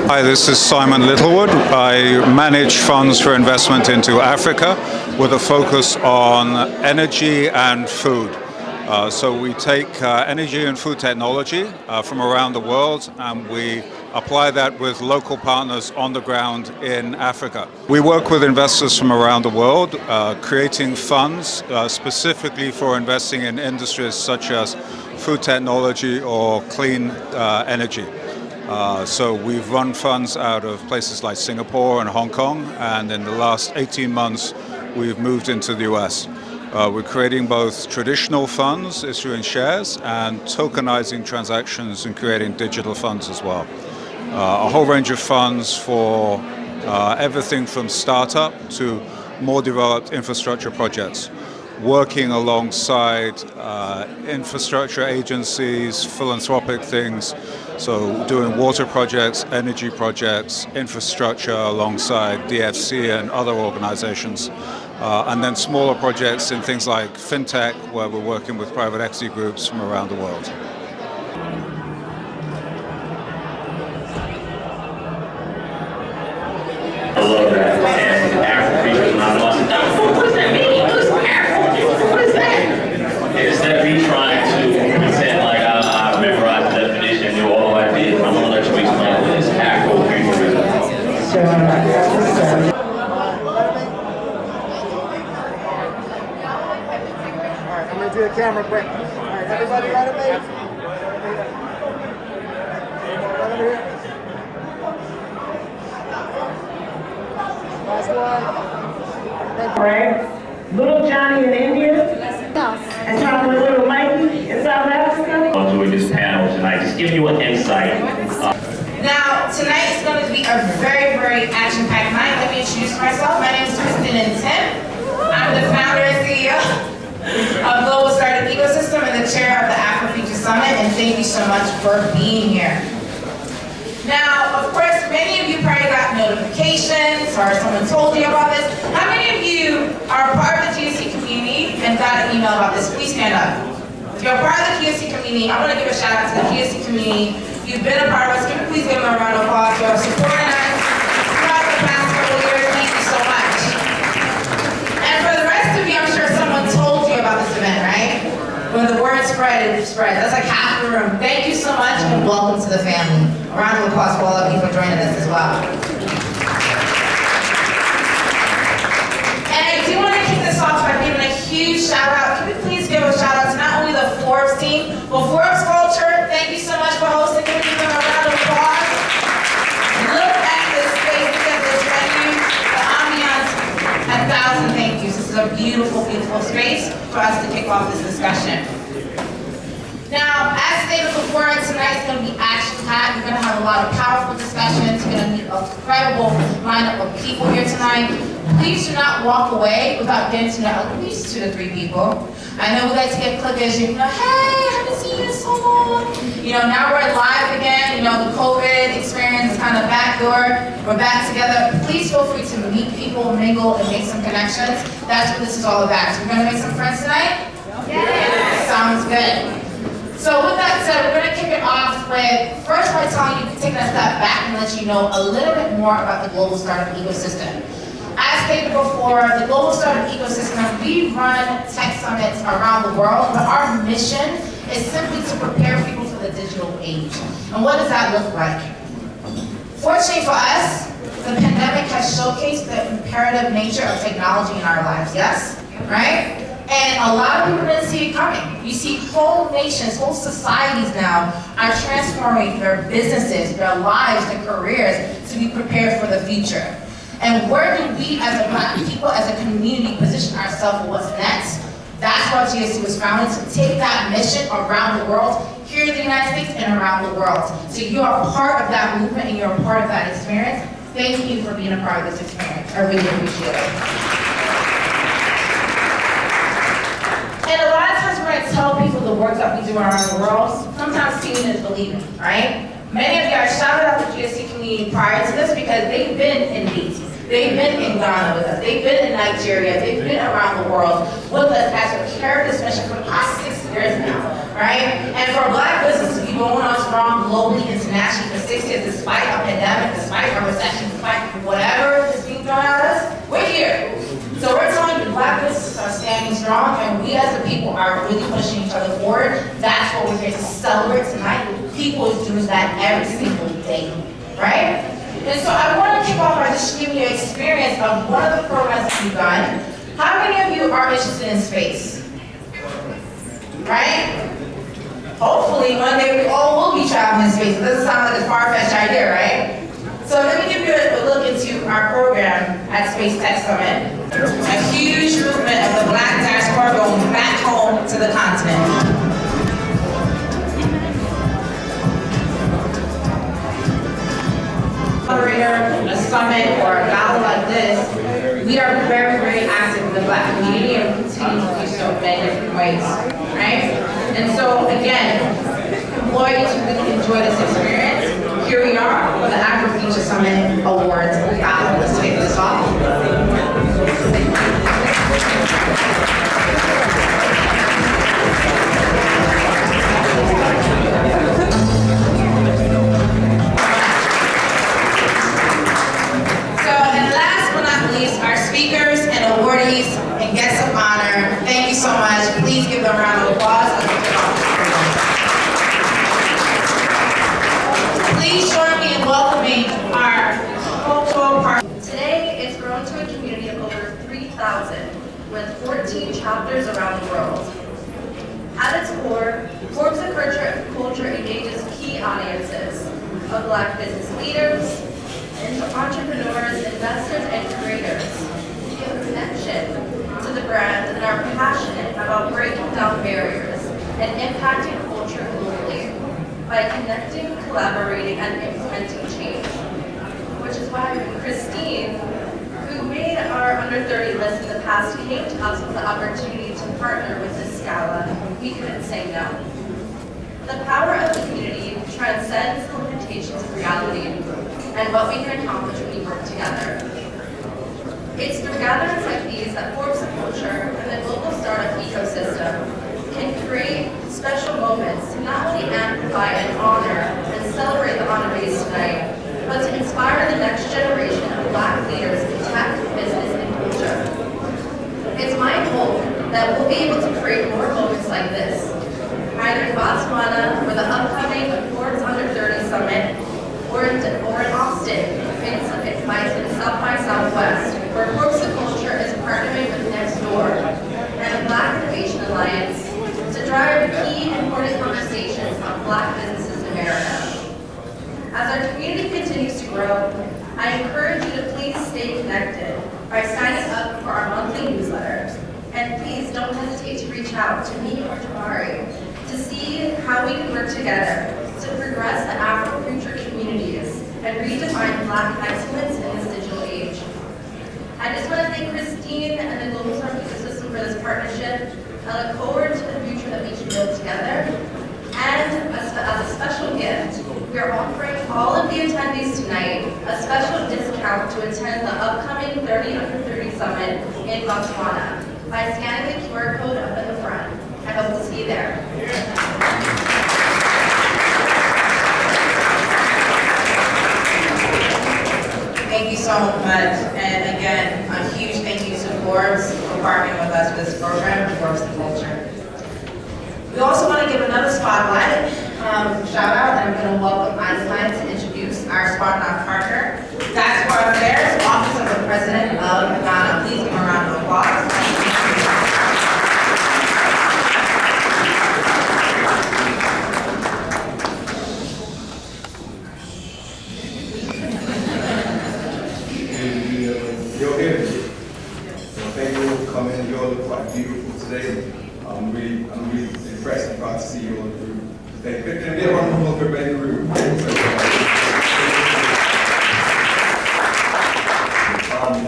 Hi, this is Simon Littlewood. I manage funds for investment into Africa with a focus on energy and food. So we take energy and food technology from around the world and we apply that with local partners on the ground in Africa. We work with investors from around the world, creating funds specifically for investing in industries such as food technology or clean energy. So we've run funds out of places like Singapore and Hong Kong, and in the last 18 months we've moved into the US. We're creating both traditional funds, issuing shares, and tokenizing transactions and creating digital funds as well. A whole range of funds for everything from startup to more developed infrastructure projects, working alongside infrastructure agencies, philanthropic things, so doing water projects, energy projects, infrastructure alongside DFC and other organizations, and then smaller projects in things like fintech, where we're working with private equity groups from around the world. I love that. And Afro Future SummiAwards. What does that mean? What is that? It's that me trying to pretend like I memorized the definition and knew all I did. I'm gonna let you explain what this Afro Future is. Alright, I'm gonna do the camera quick. Alright, everybody right up there? Right over here. Last one. Right. Little Johnny in India. And talking with little Mikey in South Africa. Enjoy this panel tonight. Just give you an insight. Now, tonight is going to be a very, very action-packed night. Let me introduce myself. My name is Ntim. I'm the founder and CEO of Global Startup Ecosystem and the chair of the Afro Future Summit, and thank you so much for being here. Now, of course, many of you probably got notifications or someone told you about this. How many of you are part of the GSC community and got an email about this? Please stand up. If you're part of the GSC community, I want to give a shout out to the GSC community. You've been a part of us. Please give them a round of applause for supporting us throughout the past couple of years. Thank you so much. And for the rest of you, I'm sure someone told you about this event, right? When the word spread, it spread. That's like half the room. Thank you so much and welcome to the family. A round of applause for all of you for joining us as well. And I do want to kick this off by giving a huge shout out. Can we please give a shout out to not only the Forbes team, but Forbes Culture. Thank you so much for hosting. Can we give them a round of applause? Look at this space, look at this venue, the ambiance, 1,000 thank yous. This is a beautiful, beautiful space for us to kick off this discussion. Now, as stated before, tonight's going to be action-packed. We're going to have a lot of powerful discussions. We're going to meet a incredible lineup of people here tonight. Please do not walk away without getting to know at least 2 to 3 people. I know we like to get clickers, you know, hey, I haven't seen you in so long. You know, now we're live again. You know, the COVID experience is kind of backdoor. We're back together. Please feel free to meet people, mingle, and make some connections. That's what this is all about. So we're going to make some friends tonight? Yes. Sounds good. So with that said, we're going to kick it off with, first by telling you, taking a step back and let you know a little bit more about the global startup ecosystem. As stated before, the global startup ecosystem, we run tech summits around the world, but our mission is simply to prepare people for the digital age. And what does that look like? Fortunately for us, the pandemic has showcased the imperative nature of technology in our lives, yes? Right? And a lot of people didn't see it coming. You see whole nations, whole societies now are transforming their businesses, their lives, their careers to be prepared for the future. And where do we as a Black people, as a community, position ourselves for what's next? That's why GSC was founded, to take that mission around the world, here in the United States and around the world. So you are part of that movement and you're a part of that experience. Thank you for being a part of this experience. I really appreciate it. And a lot of times we're going to tell people the work that we do around the world. Sometimes seeing is believing, right? Many of you are shouted out the GSC community prior to this because they've been in Haiti. They've been in Ghana with us. They've been in Nigeria. They've been around the world with us as we carry this mission for the past 6 years now, right? And for Black businesses, you been going on strong globally, internationally for 6 years, despite a pandemic, despite a recession, despite whatever is being thrown at us. We're here. So we're telling you Black businesses are standing strong, and we as a people are really pushing each other forward. That's what we're here to celebrate tonight. People do that every single day, right? And so I want to kick off by just giving you an experience of one of the programs that we've done. How many of you are interested in space? Right? Hopefully one day we all will be traveling in space. It doesn't sound like a far-fetched idea, right? So let me give you a look into our program at Space Tech Summit. A huge movement of the Black diaspora going back home to the continent. A summit or a gala like this, we are very, very active in the Black community and continue to do so in many different ways, right? And so again, employees who really enjoy this experience, here we are for the Afro Future SummiAwards Gala. Let's kick this off. Our speakers and awardees and guests of honor, thank you so much. Please give them a round of applause. Please join me in welcoming our cultural partner. Today, it's grown to a community of over 3,000 with 14 chapters around the world. At its core, Forbes Culture engages key audiences of Black business leaders, entrepreneurs, investors, and creators. We have a connection to the brand and are passionate about breaking down barriers and impacting culture globally by connecting, collaborating, and implementing change. Which is why Christine, who made our under 30 list in the past, came to us with the opportunity to partner with this gala. We couldn't say no. The power of the community transcends the limitations of reality and what we can accomplish when we work together. It's through gatherings like these that Forbes Culture and the global startup ecosystem can create special moments to not only amplify and honor and celebrate the honorees tonight, but to inspire the next generation of Black leaders in tech, business, and culture. It's my hope that we'll be able to create more moments like this, either in Botswana for the upcoming Forbes Under 30 Summit, or in Austin, in South by Southwest, where Forbes Culture is partnering with Nextdoor and the Black Innovation Alliance to drive key important conversations on Black businesses in America. As our community continues to grow, I encourage you to please stay connected by signing up for our monthly newsletter. And please don't hesitate to reach out to me or Jabari to see how we can work together to progress the Afro Future communities and redefine Black excellence in this digital age. I just want to thank Christine and the Global Startup Ecosystem for this partnership. I look forward to the future that we can build together. And as a special gift, we are offering all of the attendees tonight a special discount to attend the upcoming 30 Under 30 Summit in Botswana by scanning the QR code up in the front. I hope to see you there. Thank you so much. And again, a huge thank you to Forbes for partnering with us with this program, Forbes Culture. We also want to give another spotlight, shout out, and I'm going to welcome Einstein to introduce our spotlight partner, Diaspora Affairs, Office of the President of Ghana. Please give a round of applause. You're here. Thank you all for coming. You all look quite beautiful today. I'm really impressed and proud to see you all in the room today. Can we get one more for everybody in the room? There's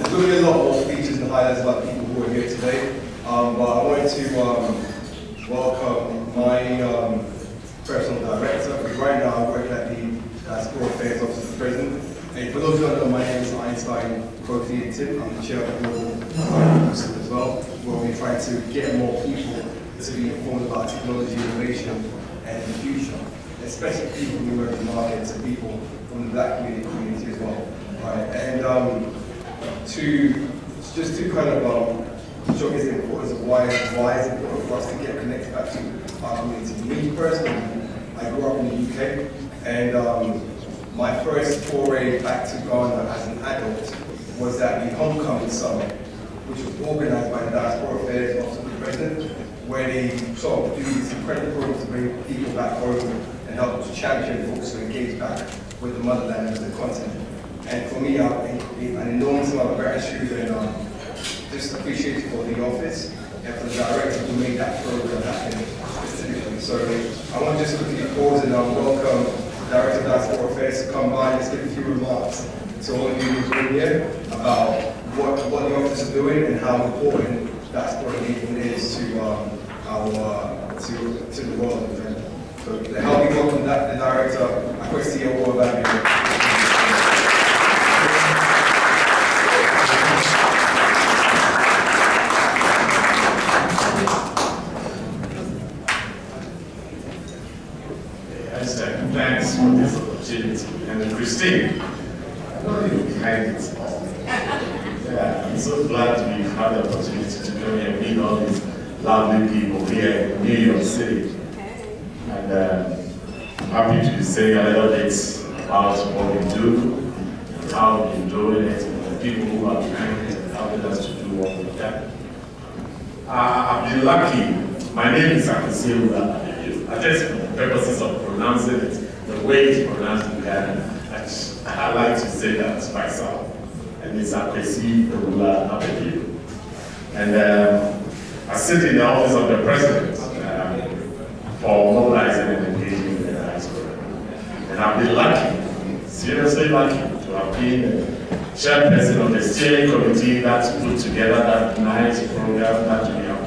going to be a lot more features and highlights about people who are here today. But I wanted to welcome my personal director, because right now I work at the Diaspora Affairs Office of the President. And for those who don't know, my name is Einstein, Ntim. I'm the chair of the board as well, where we try to get more people to be informed about technology, innovation, and the future. especially people in emerging markets and people from the black community as well. Right? And to kind of showcase the importance of why it's important for us to get connected back to our community. Me personally, I grew up in the UK, and my first foray back to Ghana as an adult was at the Homecoming Summit, which was organized by the Diaspora Affairs Office of the President, where they sort of do these incredible programs to bring people back home and help to champion folks to engage back with the motherland and the continent. And for me, an enormous amount of gratitude and just appreciation for the office and for the director who made that program happen specifically. So I want to just quickly pause and welcome the Director of Diaspora Affairs to come by and just give a few remarks to all of you who've been here about what the office is doing and how important diaspora engagement is to the world. So to help me welcome the Director, Akwasi Ababio. Einstein, thanks for this opportunity. And Christine, I know you're behind it all. Yeah, I'm so glad we've had the opportunity to come here and meet all these lovely people here in New York City. And I'm happy to say a little bit about what we do, how we've been doing it, and the people who are behind it and helping us to do what we've done. I've been lucky. My name is Akwasi Ababio. I just, for the purposes of pronouncing it, the way it's pronounced in Ghana, I like to say that myself. And it's Akwasi Ababio. And I sit in the office of the president for mobilizing and engaging with the diaspora. And I've been lucky, seriously lucky, to have been the chairperson of the steering committee that's put together that nice program that we have,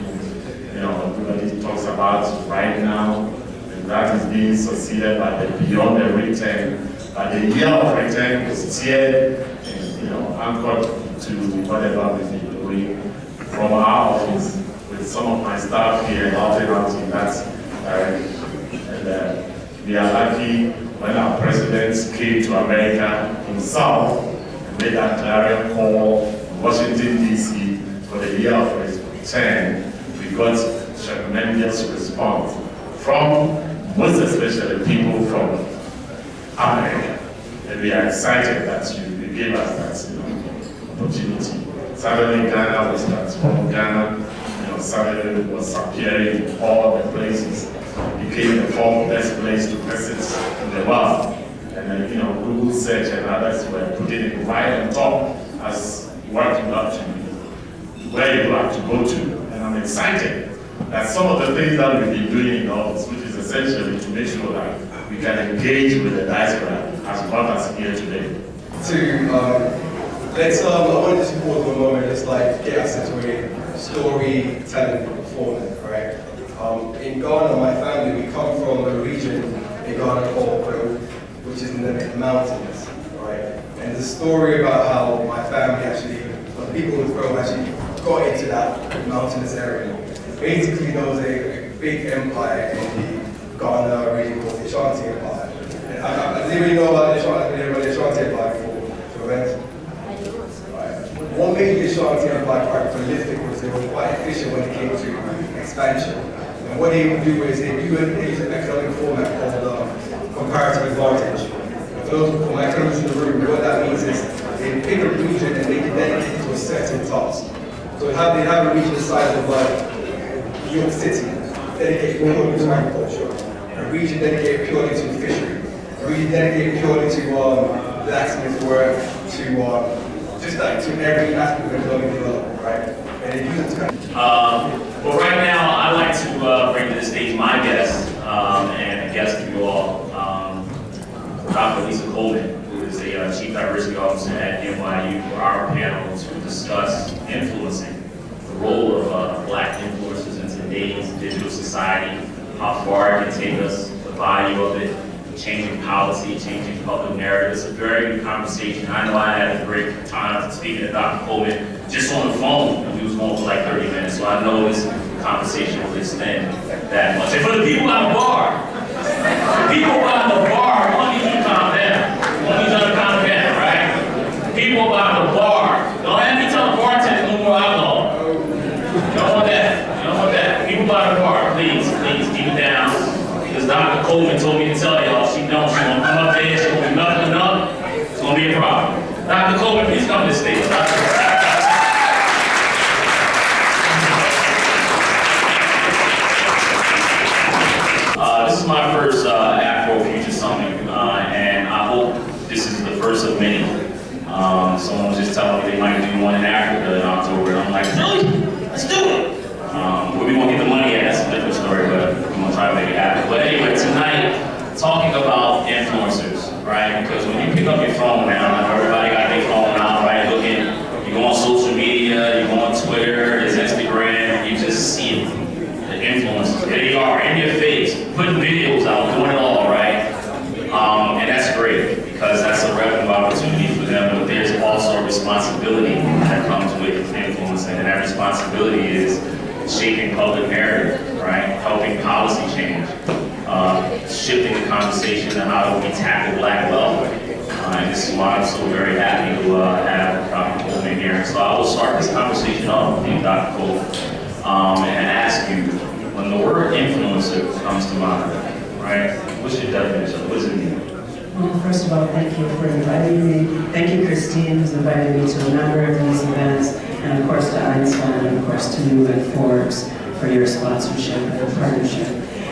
everybody talks about right now. And that is being succeeded by the Beyond the Return. By the Year of Return is steered and anchored to whatever we've been doing from our office with some of my staff here helping out in that direction. And we are lucky when our president came to America himself and made that clarion call in Washington, D.C. for the Year of Return. We got tremendous response from most especially people from America. And we are excited that you gave us that opportunity. Suddenly Ghana was transformed. Ghana suddenly was appearing in all the places. It became the fourth best place to visit in the world. And then, Google search and others were putting it right on top as what you have to, where you have to go to. And I'm excited that some of the things that we've been doing in office, which is essentially to make sure that we can engage with the diaspora, has brought us here today. I want to just pause for a moment, just like get us into a storytelling performance, right? In Ghana, my family, we come from a region in Ghana called Cohen, which is in the mountains, right? And the story about how my family the people in Cohen actually got into that mountainous area. Basically, there was a big empire in the Ghana region called the Ashanti Empire. And I didn't really know about the Ashanti Empire for events. What made the Ashanti Empire quite prolific was they were quite efficient when it came to expansion. And what they would do is they use an economic format called comparative advantage. And for those of my economists in the room, what that means is they pick a region and they can dedicate it to a certain task. So they have a region the size of New York City, dedicated purely to agriculture. A region dedicated purely to fishery. A region dedicated purely to blacksmith work, just like to every aspect of economic development, right? And they use it to kind of... Well, right now, I'd like to bring to the stage my guest, and a guest of you all, Dr. Ayisha Coleman, who is a Chief Diversity Officer at NYU, for our panel to discuss influencing, the role of Black influencers in today's digital society, how far it can take us, the value of it, changing policy, changing public narrative. It's a very good conversation. I know I had a great time speaking to Dr. Coleman just on the phone, and we was on for like 30 minutes, so I know this conversation will extend that much. And for the people at the bar, the people Dr. Coleman told me to tell y'all, she don't. She's gonna come up there, she's gonna be nothing up. It's gonna be a problem. Dr. Coleman, please come to the stage. This is my first Afro Future Summit, and I hope this is the first of many. Someone was just telling me they might do one in Africa in October, and I'm like, really? Let's do it! Where we won't get the money at, that's a different story, but we're gonna try to make it happen. But anyway, tonight, talking about influencers, right? Because when you pick up your phone now, like everybody got their phone out, right? Looking, you go on social media, you go on Twitter, there's Instagram, you just see it. The influencers, there you are, in your face, putting videos out, doing it all, right? And that's great, because that's a revenue opportunity for them, but there's also a responsibility that comes with influencing, and that responsibility is shaping public narrative, right? Helping policy change, shifting the conversation to how do we tackle black wealth. And this is why I'm so very happy to have Dr. Coleman here. So I will start this conversation off with you, Dr. Coleman, and ask you, when the word influencer comes to mind, right? What's your definition? What does it mean? Well, first of all, thank you for inviting me. Thank you, Christine, who's invited me to a number of these events, and of course to Einstein, and of course to you and Forbes for your sponsorship and partnership.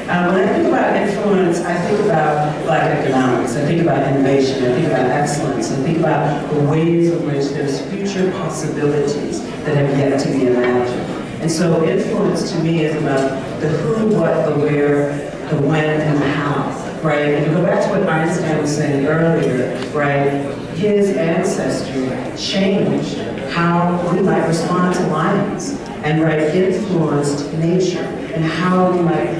When I think about influence, I think about Black economics, I think about innovation, I think about excellence, I think about the ways in which there's future possibilities that have yet to be imagined. And so influence to me is about the who, what, the where, the when, and the how. Right, and to go back to what Einstein was saying earlier, right, his ancestry changed how we might respond to lions, and right, influenced nature, and how we might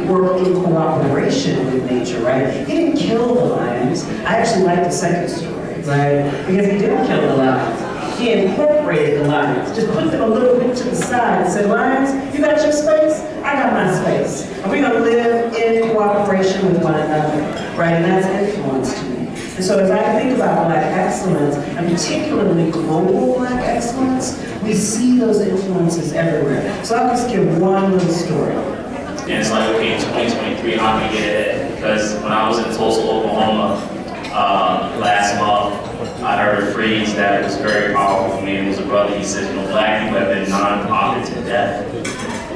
work in cooperation with nature, right? He didn't kill the lions. I actually like the second story, right, because he didn't kill the lions. He incorporated the lions, just put them a little bit to the side and said, lions, you got your space, I got my space. And we're gonna live in cooperation with one another, right? And that's influence to me. And so as I think about Black excellence, and particularly global Black excellence, we see those influences everywhere. So I'll just give one little story. And it's like, okay, in 2023, how can we get ahead? Because when I was in Tulsa, Oklahoma, last month, I heard a phrase that was very powerful for me. It was a brother, he said, you know, Black people have been non-profit to death,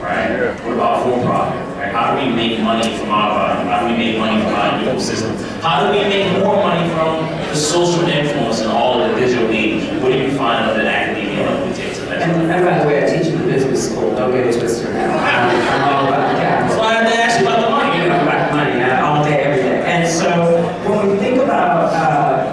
right? What about for-profit, right? How do we make money from our body? How do we make money from our ecosystem? How do we make more money from the social influence and all of the digital age? What do you find of the academia that we take to that? And by the way, I teach in business school, don't get it twisted now. I'm all about the capital. So I had to ask you about the money. You know, about the money, all day, every day. And so when we think about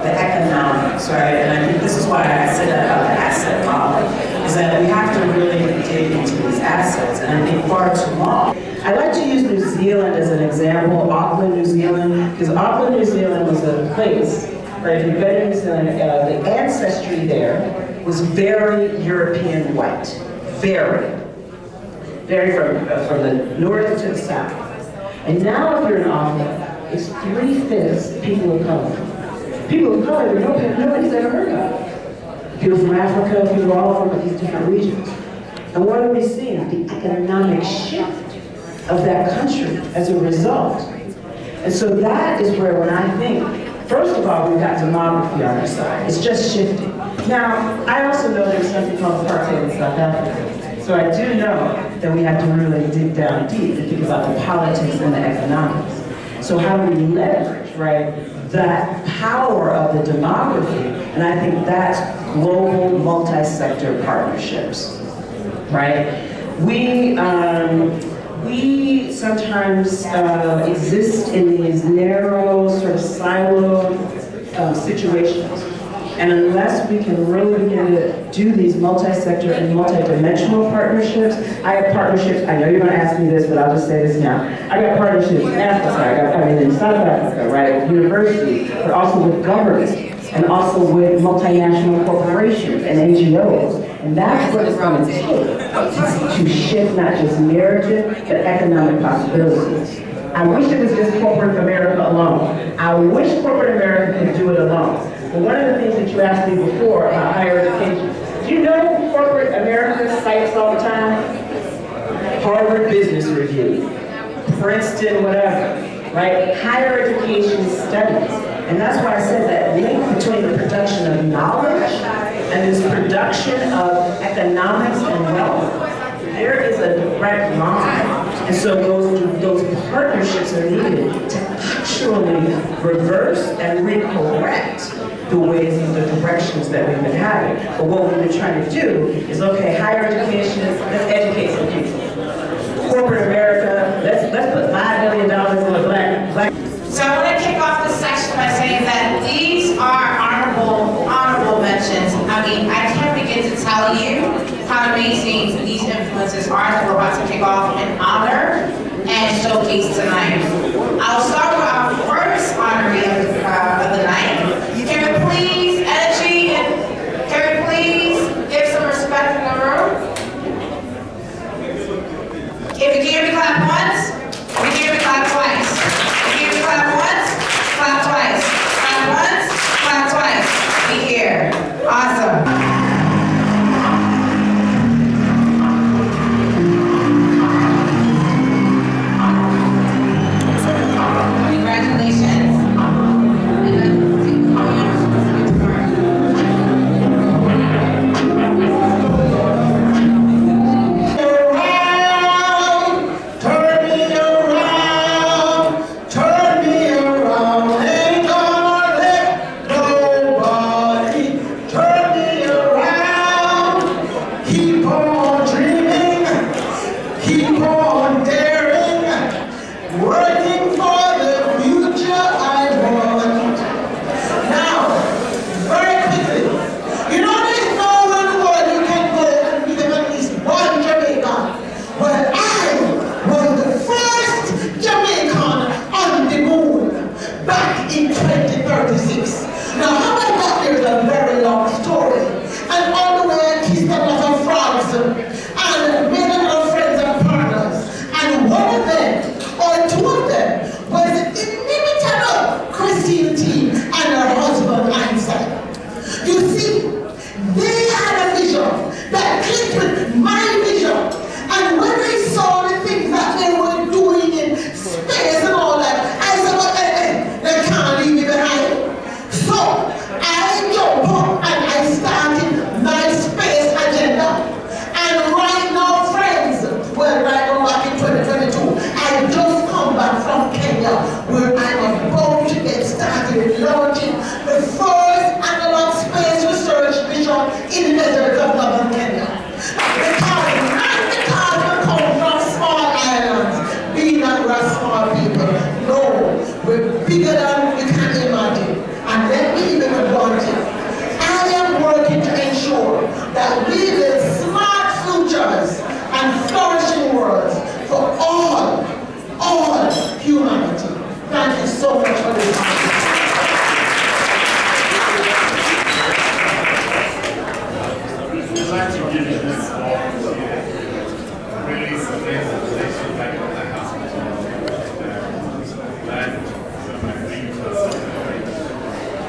the economics, right, and I think this is why I said that about the asset model, is that we have to really dig into these assets, and I think far too long. I like to use New Zealand as an example, Auckland, New Zealand, because Auckland, New Zealand was a place, right, if you've been in New Zealand, the ancestry there was very European white, very from the north to the south. And now if you're in Auckland, it's 3/5 people of color. People of color that nobody's ever heard of. People from Africa, people all from these different regions. And what are we seeing? The economic shift of that country as a result. And so that is where when I think, first of all, we've got demography on our side. It's just shifting. Now, I also know there's something called apartheid in South Africa. So I do know that we have to really dig down deep and think about the politics and the economics. So how do we leverage, right, that power of the demography? And I think that's global multi-sector partnerships, right? We sometimes exist in these narrow, sort of siloed situations. And unless we can really begin to do these multi-sector and multi-dimensional partnerships, I have partnerships, I know you're gonna ask me this, but I'll just say this now. I got partnerships in Africa, in South Africa, right, with universities, but also with government, and also with multinational corporations and NGOs. And that's what it's gonna take to shift not just narrative, but economic possibilities. I wish it was just corporate America alone. I wish corporate America could do it alone. But one of the things that you asked me before about higher education, do you know corporate America cites all the time? Harvard Business Review, Princeton, whatever. right? Higher education studies. And that's why I said that link between the production of knowledge and this production of economics and wealth. There is a direct line. And so those partnerships are needed to actually reverse and recorrect the ways and the directions that we've been having. But what we've been trying to do is, okay, higher education, let's educate some people. Corporate America, let's put $5 million in the black. So I want to kick off this section by saying that these are honorable mentions. I mean, I can't begin to tell you how amazing these influences are that we're about to kick off and honor and showcase tonight. I'll start with our first honoree of the night. Can we please, energy, and can we please give some respect in the room? If you can hear me, clap once. If you can hear me, clap twice. If you can hear me, clap once, clap twice. Clap once, clap twice. Be here. Awesome.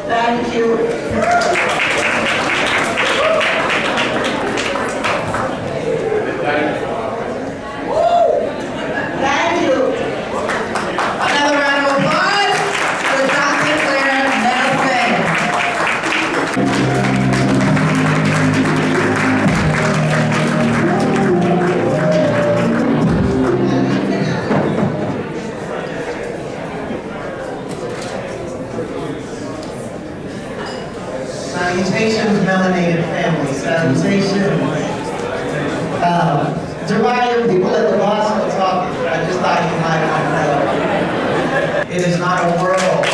Thank you. Thank you. Another round of applause for Dr. Claire Nelson. Salutations, melanated family. Salutations. Jabari, people at the Boston were talking. I just thought you might want to know. It is not a world.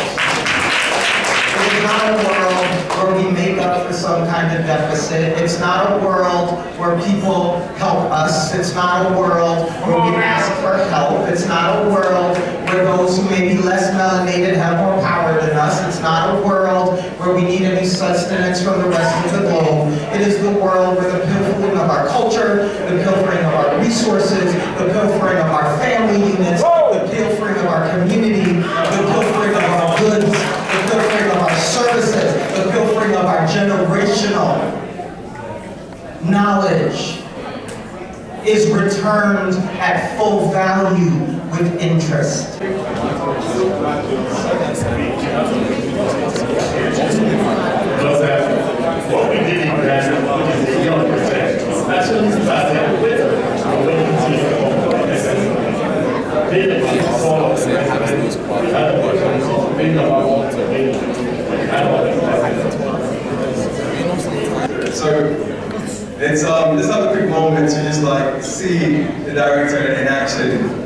It is not a world where we make up for some kind of deficit. It's not a world where people help us. It's not a world where we ask for help. It's not a world where those who may be less melanated have more power than us. It's not a world where we need any sustenance from the rest of the globe. It is the world where the pilfering of our culture, the pilfering of our resources, the pilfering of our family units, the pilfering of our community, the pilfering of our goods, the pilfering of our services, the pilfering of our generational knowledge is returned at full value with interest. What we did in Ghana, which is the young percent, actually started with So it's this other quick moment to just like see the director in action.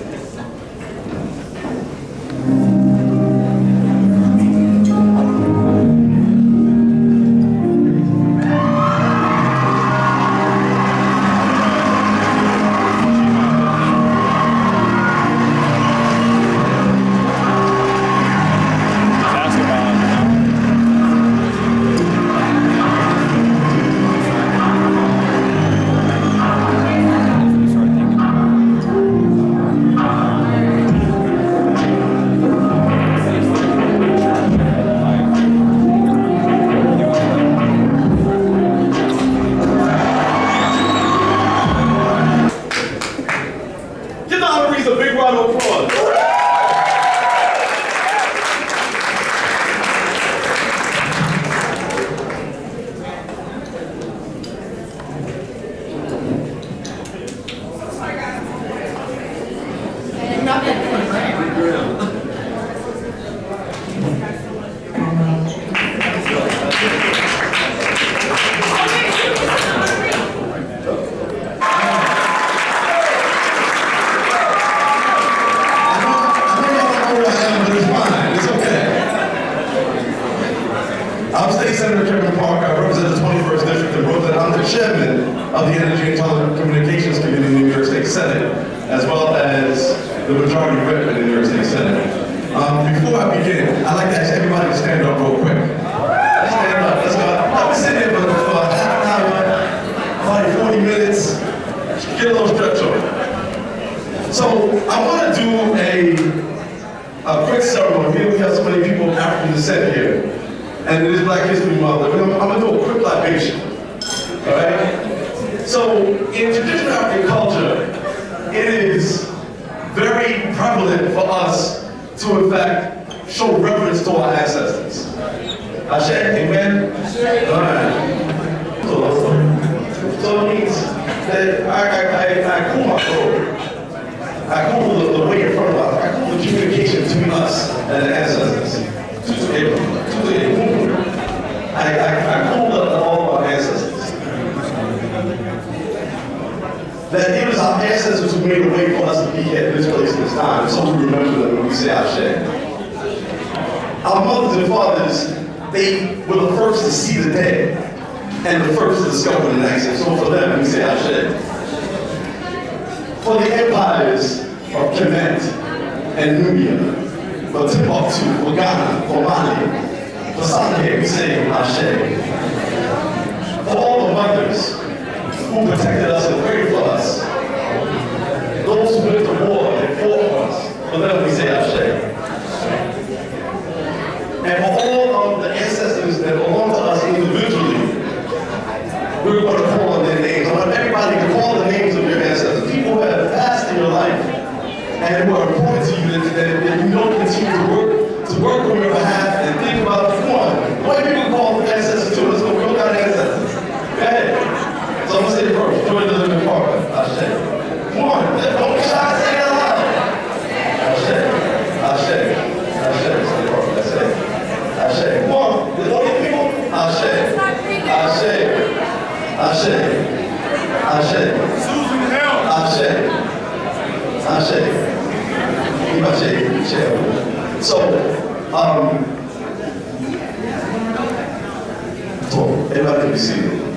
Everybody can be seated.